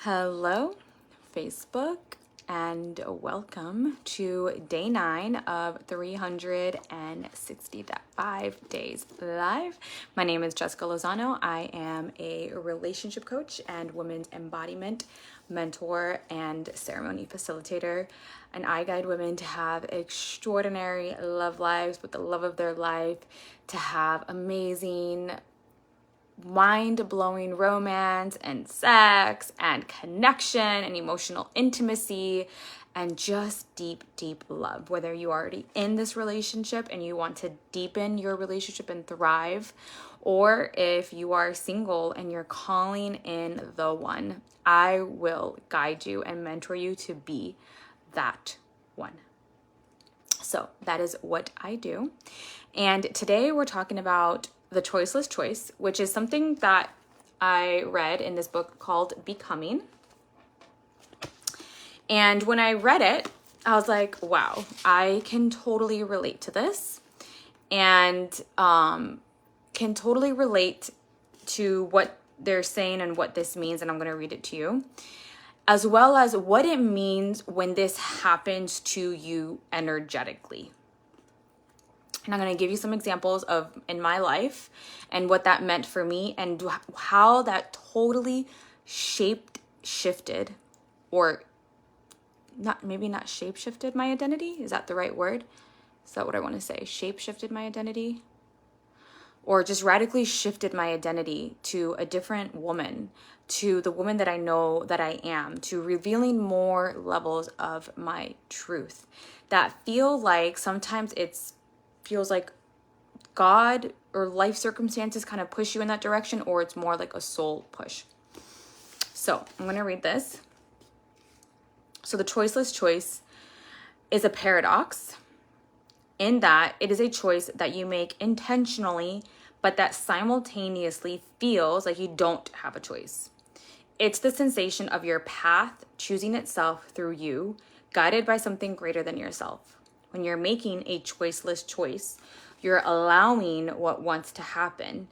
Hello, Facebook, and welcome to day 9 of 365 days live. My name is Jessica Lozano. I am a relationship coach and women's embodiment mentor and ceremony facilitator. And I guide women to have extraordinary love lives with the love of their life, to have amazing mind-blowing romance and sex and connection and emotional intimacy and just deep love. Whether you're already in this relationship and you want to deepen your relationship and thrive, or if you are single and you're calling in the one, I will guide you and mentor you to be that one. So that is what I do. And today we're talking about the Choiceless Choice, which is something that I read in this book called Becoming. And when I read it, I was like, wow, I can totally relate to this, and can totally relate to what they're saying and what this means. And I'm going to read it to you, as well as what it means when this happens to you energetically. And I'm going to give you some examples of in my life and what that meant for me and how that totally shifted, or maybe not shape-shifted my identity. Is that the right word? Is that what I want to say? Shape-shifted my identity? Or just radically shifted my identity to a different woman, to the woman that I know that I am, to revealing more levels of my truth that feel like sometimes feels like God or life circumstances kind of push you in that direction, or it's more like a soul push. So I'm going to read this. So the choiceless choice is a paradox in that it is a choice that you make intentionally, but that simultaneously feels like you don't have a choice. It's the sensation of your path choosing itself through you, guided by something greater than yourself. When you're making a choiceless choice, you're allowing what wants to happen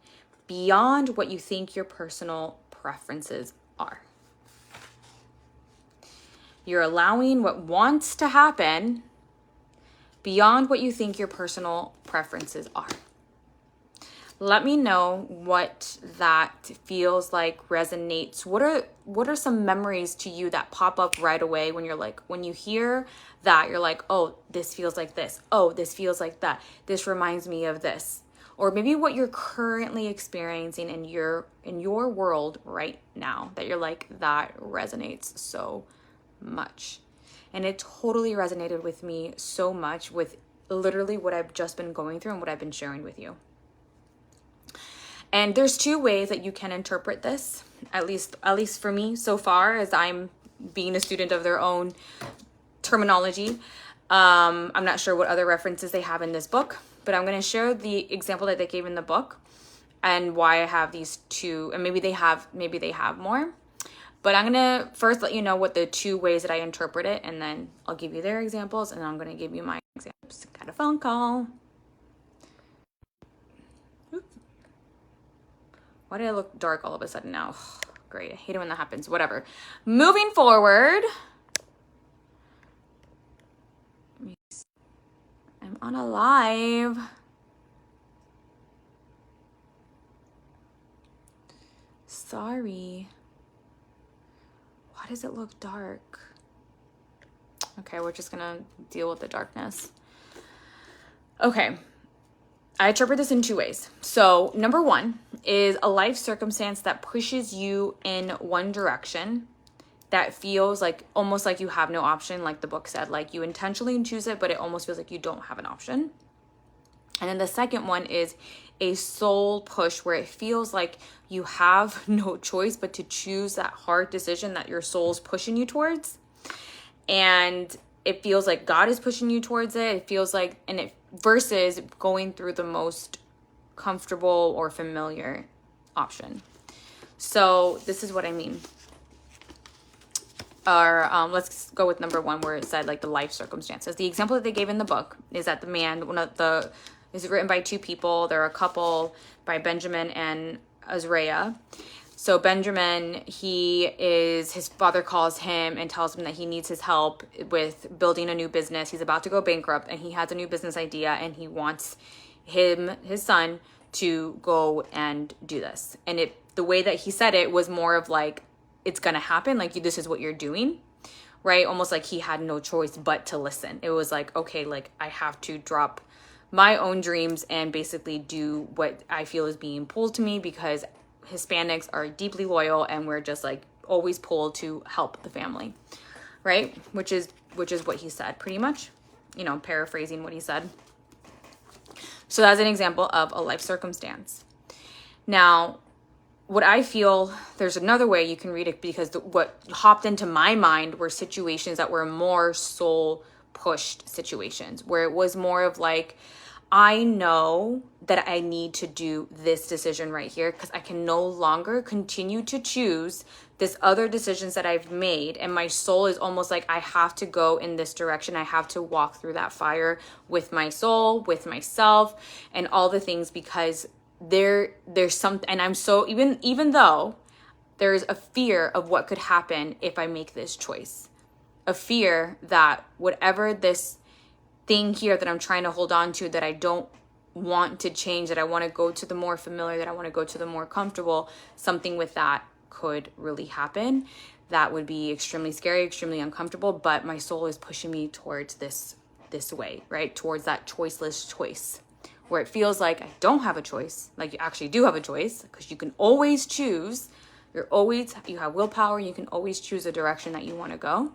beyond what you think your personal preferences are. You're allowing what wants to happen beyond what you think your personal preferences are. Let me know what that feels like, resonates. What are some memories to you that pop up right away when you hear that, you're like, oh, this feels like this. Oh, this feels like that. This reminds me of this. Or maybe what you're currently experiencing in your world right now that you're like, that resonates so much. And it totally resonated with me so much with literally what I've just been going through and what I've been sharing with you. And there's two ways that you can interpret this, at least for me so far, as I'm being a student of their own terminology. I'm not sure what other references they have in this book, but I'm going to share the example that they gave in the book and why I have these two, and maybe they have more. But I'm going to first let you know what the two ways that I interpret it, and then I'll give you their examples, and then I'm going to give you my examples. Got a phone call. Why did I look dark all of a sudden now? Oh, great. I hate it when that happens. Whatever. Moving forward. I'm on a live. Sorry. Why does it look dark? Okay, we're just gonna deal with the darkness. Okay. I interpret this in two ways. So number one is a life circumstance that pushes you in one direction that feels like almost like you have no option, like the book said, like you intentionally choose it, but it almost feels like you don't have an option. And then the second one is a soul push where it feels like you have no choice but to choose that hard decision that your soul's pushing you towards. And it feels like God is pushing you towards it. It feels like, versus going through the most comfortable or familiar option. So this is what I mean. Or let's go with number one, where it said like the life circumstances. The example that they gave in the book is that the man, is written by two people. They're a couple, by Benjamin and Azariah. So Benjamin, his father calls him and tells him that he needs his help with building a new business. He's about to go bankrupt and he has a new business idea and he wants his son to go and do this. And the way that he said it was more of like, it's going to happen. Like, this is what you're doing, right? Almost like he had no choice but to listen. It was like, okay, like I have to drop my own dreams and basically do what I feel is being pulled to me, because Hispanics are deeply loyal and we're just like always pulled to help the family, right? Which is what he said, pretty much, paraphrasing what he said. So that's an example of a life circumstance. Now, what I feel, there's another way you can read it, because what hopped into my mind were situations that were more soul pushed situations, where it was more of like, I know that I need to do this decision right here because I can no longer continue to choose this other decisions that I've made. And my soul is almost like, I have to go in this direction. I have to walk through that fire with my soul, with myself, and all the things, because there's something, and I'm so, even though there's a fear of what could happen if I make this choice, a fear that whatever this thing here that I'm trying to hold on to, that I don't want to change, that I want to go to the more familiar, that I want to go to the more comfortable, something with that could really happen. That would be extremely scary, extremely uncomfortable, but my soul is pushing me towards this way, right? Towards that choiceless choice, where it feels like I don't have a choice. Like, you actually do have a choice, because you can always choose. You have willpower. You can always choose a direction that you want to go.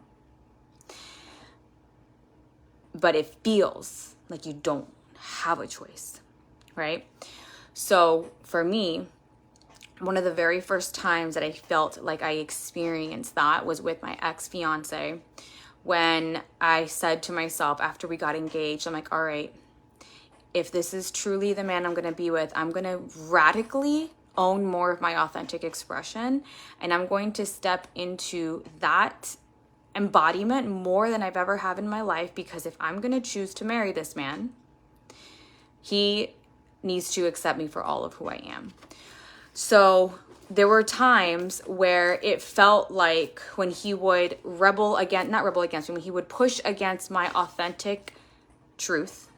But it feels like you don't have a choice, right? So for me, one of the very first times that I felt like I experienced that was with my ex-fiance, when I said to myself after we got engaged, I'm like, all right, if this is truly the man I'm going to be with, I'm going to radically own more of my authentic expression, and I'm going to step into that embodiment more than I've ever had in my life, because if I'm going to choose to marry this man, he needs to accept me for all of who I am. So there were times where it felt like when he would when he would push against my authentic truth,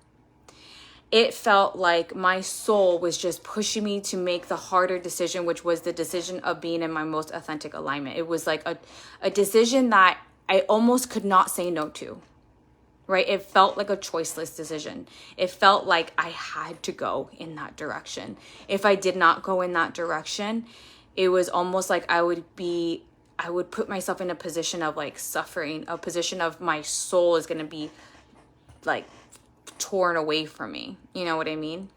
it felt like my soul was just pushing me to make the harder decision, which was the decision of being in my most authentic alignment. It was like a decision that I almost could not say no to, right? It felt like a choiceless decision. It felt like I had to go in that direction. If I did not go in that direction, it was almost like I would put myself in a position of like suffering, a position of my soul is going to be like torn away from me. You know what I mean?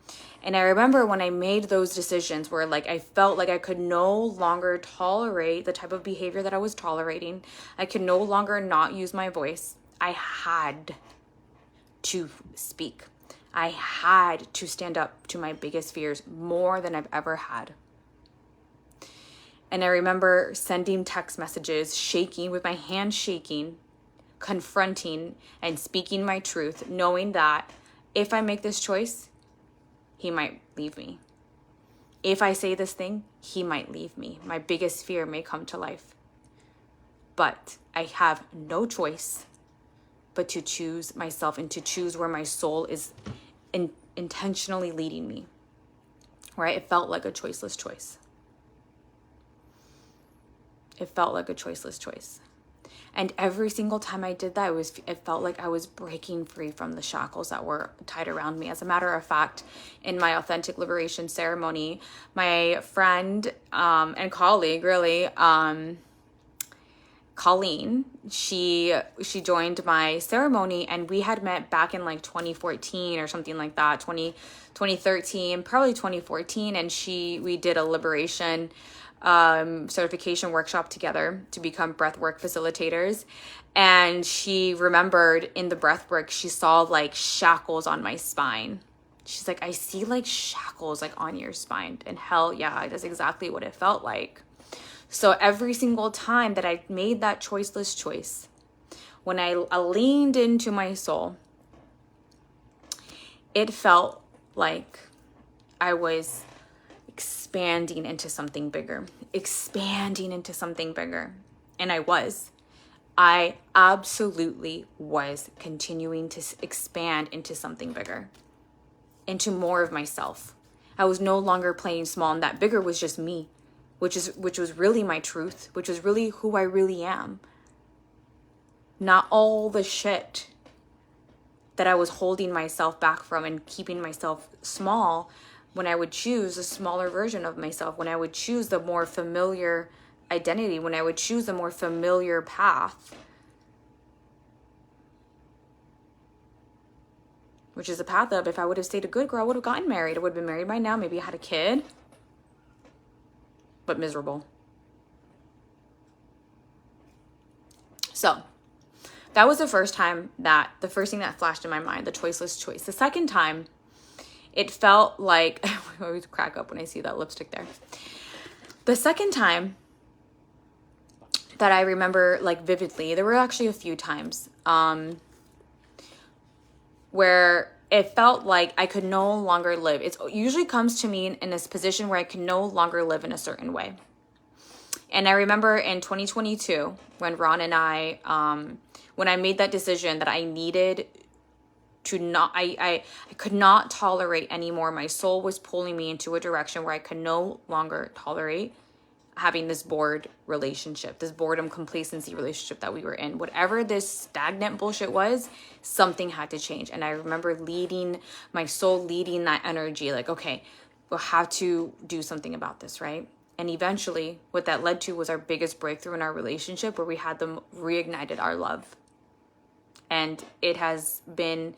And I remember when I made those decisions where like I felt like I could no longer tolerate the type of behavior that I was tolerating. I could no longer not use my voice. I had to speak. I had to stand up to my biggest fears more than I've ever had. And I remember sending text messages, shaking, with my hands shaking, confronting and speaking my truth, knowing that if I make this choice, he might leave me. If I say this thing, he might leave me. My biggest fear may come to life. But I have no choice but to choose myself and to choose where my soul is intentionally leading me. Right? It felt like a choiceless choice. It felt like a choiceless choice. And every single time I did that, it felt like I was breaking free from the shackles that were tied around me. As a matter of fact, in my authentic liberation ceremony, my friend and colleague, really, Colleen, she joined my ceremony, and we had met back in like 2014 or something like that, 2013, probably 2014, and we did a liberation certification workshop together to become breathwork facilitators. And she remembered in the breathwork, she saw like shackles on my spine. She's like, I see like shackles like on your spine. And hell yeah, that's exactly what it felt like. So every single time that I made that choiceless choice, when I leaned into my soul, it felt like I was expanding into something bigger. expanding into something bigger. And I absolutely was continuing to expand into something bigger, into more of myself. I was no longer playing small, and that bigger was just me, which was really my truth, which was really who I really am. Not all the shit that I was holding myself back from and keeping myself small when I would choose a smaller version of myself, when I would choose the more familiar identity, when I would choose the more familiar path, which is a path of, if I would have stayed a good girl, I would have gotten married. I would have been married by now. Maybe I had a kid, but miserable. So that was the first thing that flashed in my mind, the choiceless choice. The second time, it felt like, I always crack up when I see that lipstick there. The second time that I remember like vividly, there were actually a few times where it felt like I could no longer live. It usually comes to me in this position where I can no longer live in a certain way. And I remember in 2022, when Ron and I, when I made that decision that I needed to not, I could not tolerate anymore. My soul was pulling me into a direction where I could no longer tolerate having this bored relationship, this boredom complacency relationship that we were in. Whatever this stagnant bullshit was, something had to change. And I remember my soul leading that energy, like, okay, we'll have to do something about this, right? And eventually what that led to was our biggest breakthrough in our relationship, where we had them reignited our love. And it has been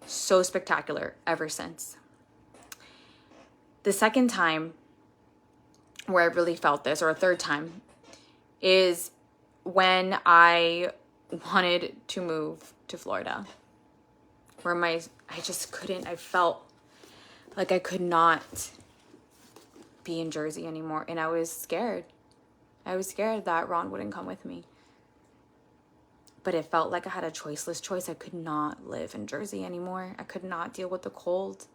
so spectacular ever since. The second time where I really felt this, or a third time, is when I wanted to move to Florida, where I just couldn't, I felt like I could not be in Jersey anymore. And I was scared. I was scared that Ron wouldn't come with me. But it felt like I had a choiceless choice. I could not live in Jersey anymore. I could not deal with the cold.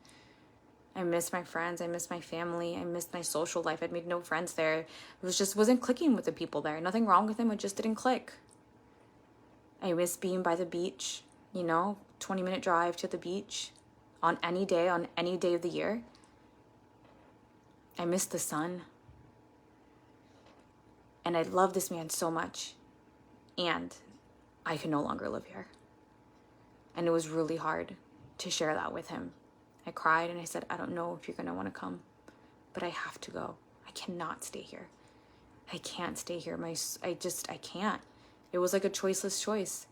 I missed my friends. I missed my family. I missed my social life. I'd made no friends there. It wasn't clicking with the people there. Nothing wrong with them. It just didn't click. I missed being by the beach, 20-minute drive to the beach on any day of the year. I missed the sun. And I love this man so much. And I could no longer live here. And it was really hard to share that with him. I cried and I said, I don't know if you're going to want to come, but I have to go. I cannot stay here. I can't stay here. I can't. It was like a choiceless choice.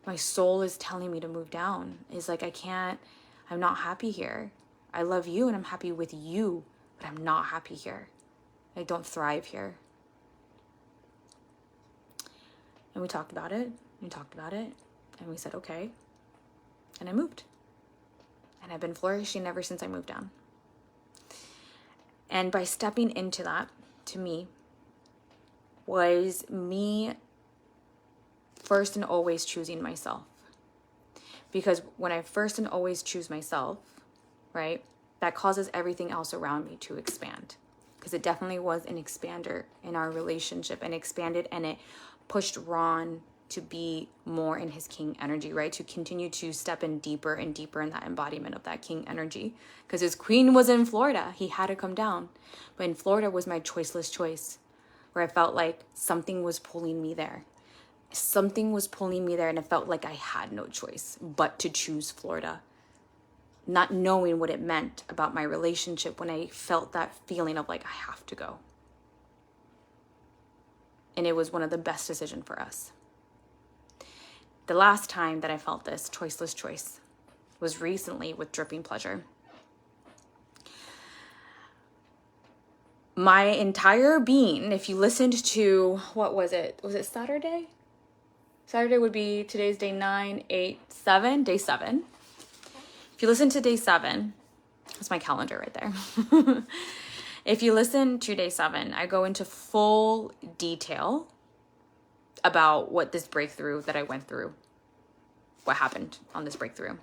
My soul is telling me to move down. It's like, I'm not happy here. I love you and I'm happy with you, but I'm not happy here. I don't thrive here. And we talked about it. And we said, okay. And I moved. And I've been flourishing ever since I moved down. And by stepping into that, to me, was me first and always choosing myself. Because when I first and always choose myself, right, that causes everything else around me to expand. Because it definitely was an expander in our relationship, and expanded, and it pushed Ron to be more in his king energy, right? To continue to step in deeper and deeper in that embodiment of that king energy. Because his queen was in Florida. He had to come down. But in Florida was my choiceless choice, where I felt like something was pulling me there. Something was pulling me there, and it felt like I had no choice but to choose Florida. Not knowing what it meant about my relationship, when I felt that feeling of like, I have to go. And it was one of the best decisions for us. The last time that I felt this choiceless choice was recently with Dripping Pleasure. My entire being, if you listened to, what was it? Was it Saturday? Saturday would be, today's day 9, 8, 7, day 7. If you listen to day 7, that's my calendar right there. If you listen to day 7, I go into full detail about what this breakthrough that I went through, what happened on this breakthrough.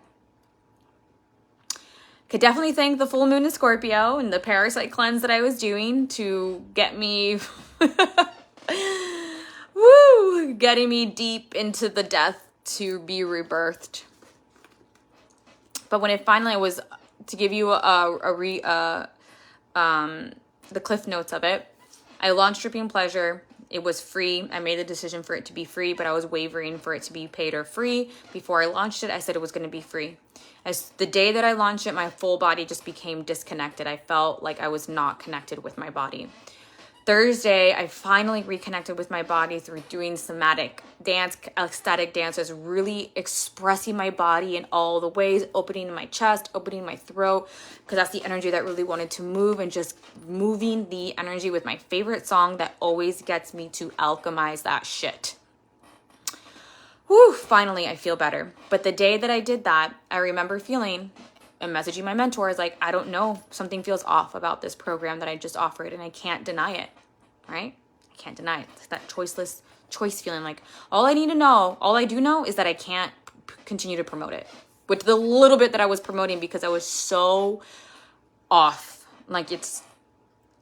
Could definitely thank the full moon in Scorpio and the parasite cleanse that I was doing to get me, woo, getting me deep into the death to be rebirthed. But when it finally was, to give you the cliff notes of it, I launched Dripping Pleasure. It was free. I made the decision for it to be free, but I was wavering for it to be paid or free. Before I launched it, I said it was going to be free. As the day that I launched it, my full body just became disconnected. I felt like I was not connected with my body. Thursday, I finally reconnected with my body through doing somatic dance, ecstatic dances, really expressing my body in all the ways, opening my chest, opening my throat, because that's the energy that really wanted to move, and just moving the energy with my favorite song that always gets me to alchemize that shit. Whew, finally, I feel better. But the day that I did that, I remember feeling and messaging my mentor is like, I don't know, something feels off about this program that I just offered, and I can't deny it, right? I can't deny it. It's that choiceless choice feeling. Like, all I do know is that I can't continue to promote it with the little bit that I was promoting, because I was so off. Like, it's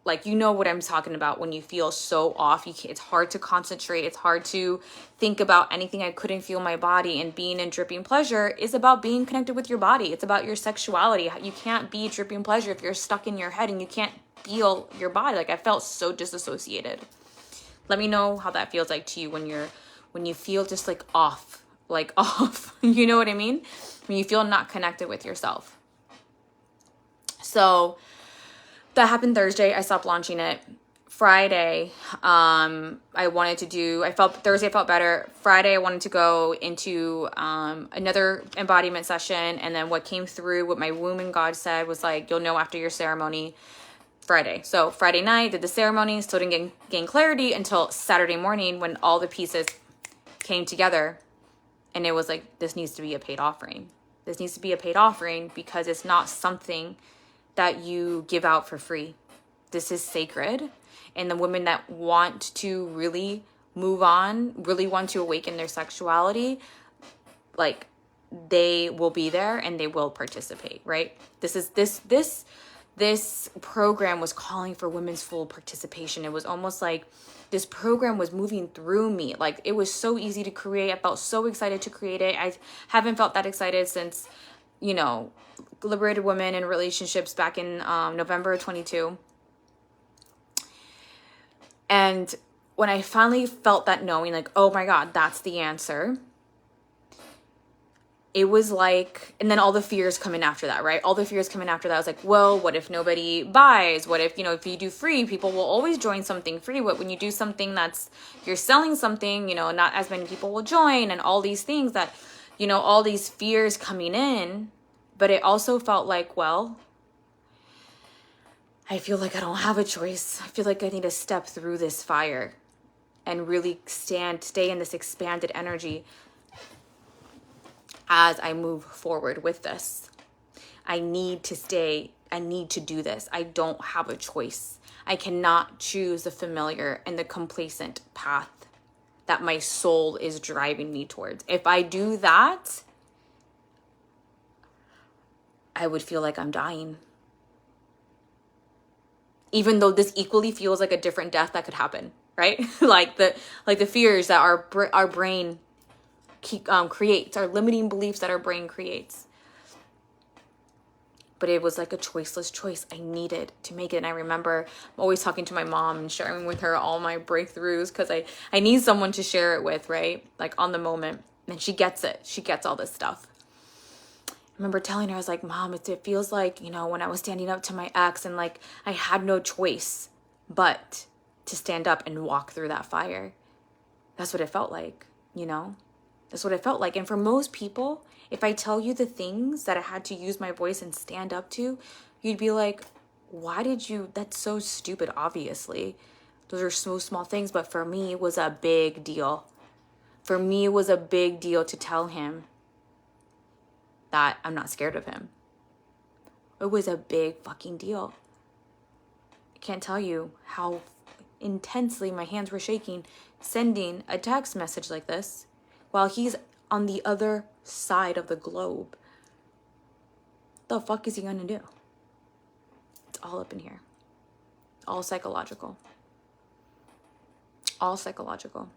like, you know what I'm talking about when you feel so off. It's hard to concentrate. It's hard to think about anything. I couldn't feel my body. And being in Dripping Pleasure is about being connected with your body. It's about your sexuality. You can't be Dripping Pleasure if you're stuck in your head and you can't feel your body. Like, I felt so disassociated. Let me know how that feels like to you when you feel just like off. You know what I mean? When you feel not connected with yourself. So that happened Thursday. I stopped launching it. Friday, Thursday I felt better. Friday, I wanted to go into another embodiment session. And then what came through, what my womb and God said was like, you'll know after your ceremony. Friday. So Friday night, did the ceremony, still didn't gain clarity until Saturday morning when all the pieces came together. And it was like, this needs to be a paid offering. This needs to be a paid offering because it's not something that you give out for free. This is sacred. And the women that want to really move on, really want to awaken their sexuality, like, they will be there and they will participate, right? This program was calling for women's full participation. It was almost like this program was moving through me. Like, it was so easy to create. I felt so excited to create it. I haven't felt that excited since, Liberated Women in Relationships back in November of 22. And when I finally felt that knowing, like, oh my God, that's the answer. It was like, and then all the fears come in after that, right? All the fears come in after that. I was like, well, what if nobody buys? What if, if you do free, people will always join something free. What when you do something you're selling something, not as many people will join, and all these things that, all these fears coming in. But it also felt like, well, I feel like I don't have a choice. I feel like I need to step through this fire and really stay in this expanded energy as I move forward with this. I need to do this. I don't have a choice. I cannot choose the familiar and the complacent path that my soul is driving me towards. If I do that, I would feel like I'm dying. Even though this equally feels like a different death that could happen, right? like the fears that our brain creates, our limiting beliefs that our brain creates. But it was like a choiceless choice. I needed to make it. And I remember I'm always talking to my mom and sharing with her all my breakthroughs because I need someone to share it with, right? Like, on the moment. And she gets it. She gets all this stuff. I remember telling her, I was like, Mom, it feels like, when I was standing up to my ex and like I had no choice but to stand up and walk through that fire. That's what it felt like, That's what it felt like. And for most people, if I tell you the things that I had to use my voice and stand up to, you'd be like, that's so stupid, obviously. Those are so small things. But for me, it was a big deal. For me, it was a big deal to tell him that I'm not scared of him. It was a big fucking deal. I can't tell you how intensely my hands were shaking sending a text message like this while he's on the other side of the globe. the fuck is he gonna do? It's all up in here. All psychological. All psychological.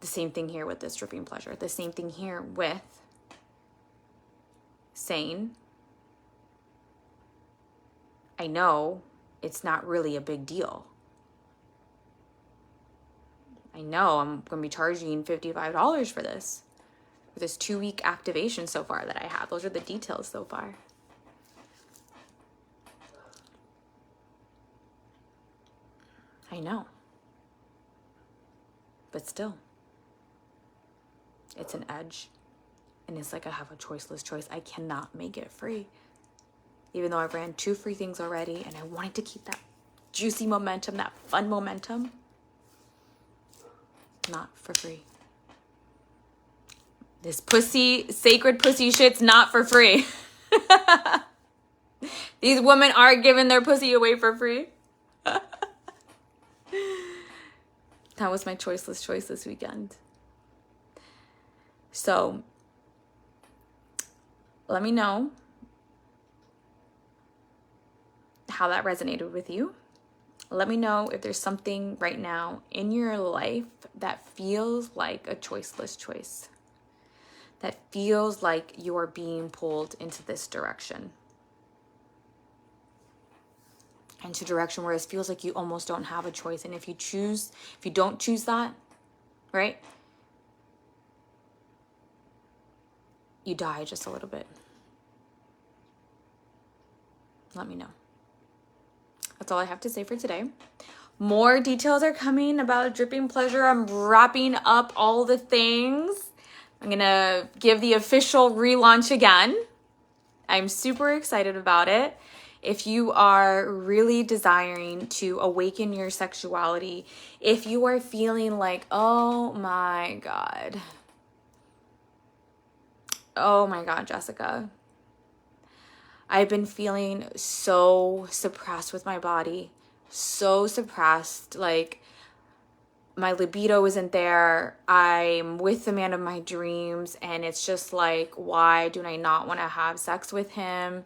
The same thing here with this dripping pleasure. The same thing here with saying, I know it's not really a big deal. I know I'm going to be charging $55 for this 2-week activation so far that I have. Those are the details so far. I know. But still, it's an edge. And it's like I have a choiceless choice. I cannot make it free. Even though I've ran 2 free things already and I wanted to keep that juicy momentum, that fun momentum. Not for free. This sacred pussy shit's not for free. These women are giving their pussy away for free. That was my choiceless choice this weekend. So, let me know how that resonated with you. Let me know if there's something right now in your life that feels like a choiceless choice. That feels like you're being pulled into this direction. Into a direction where it feels like you almost don't have a choice. And if you don't choose that, right? You die just a little bit. Let me know. That's all I have to say for today. More details are coming about dripping pleasure. I'm wrapping up all the things. I'm going to give the official relaunch again. I'm super excited about it. If you are really desiring to awaken your sexuality, if you are feeling like, oh my God, Jessica, I've been feeling so suppressed with my body, so suppressed, like my libido isn't there. I'm with the man of my dreams, and it's just like, why do I not want to have sex with him?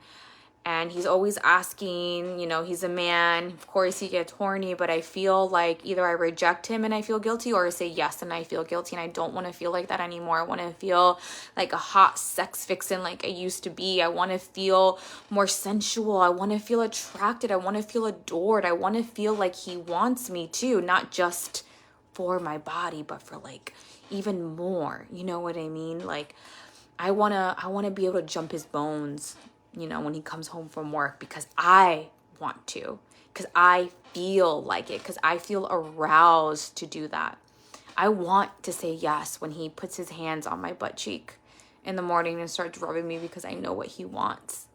And he's always asking, he's a man. Of course he gets horny, but I feel like either I reject him and I feel guilty, or I say yes and I feel guilty, and I don't want to feel like that anymore. I want to feel like a hot sex vixen like I used to be. I want to feel more sensual. I want to feel attracted. I want to feel adored. I want to feel like he wants me too, not just for my body, but for like even more. You know what I mean? Like I want to be able to jump his bones, when he comes home from work, because I want to, because I feel like it, because I feel aroused to do that. I want to say yes when he puts his hands on my butt cheek in the morning and starts rubbing me, because I know what he wants.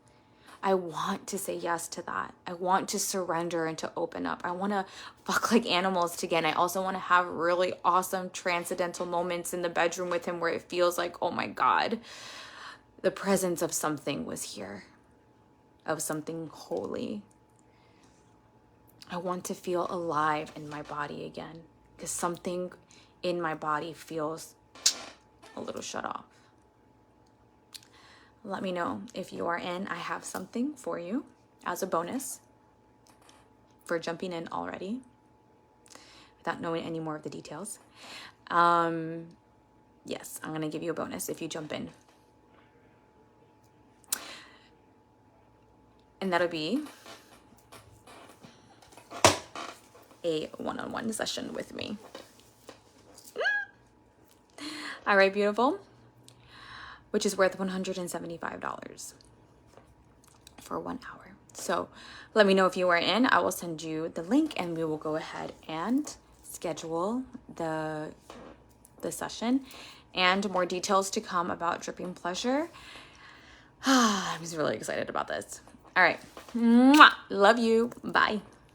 I want to say yes to that. I want to surrender and to open up. I want to fuck like animals again. I also want to have really awesome transcendental moments in the bedroom with him where it feels like, oh my God, the presence of something was here, of something holy. I want to feel alive in my body again, because something in my body feels a little shut off. Let me know if you are in. I have something for you as a bonus for jumping in already without knowing any more of the details. Yes, I'm going to give you a bonus if you jump in. And that'll be a one-on-one session with me. All right, beautiful. Which is worth $175 for 1 hour. So let me know if you are in. I will send you the link and we will go ahead and schedule the session, and more details to come about dripping pleasure. I'm just really excited about this. All right. Mwah. Love you. Bye.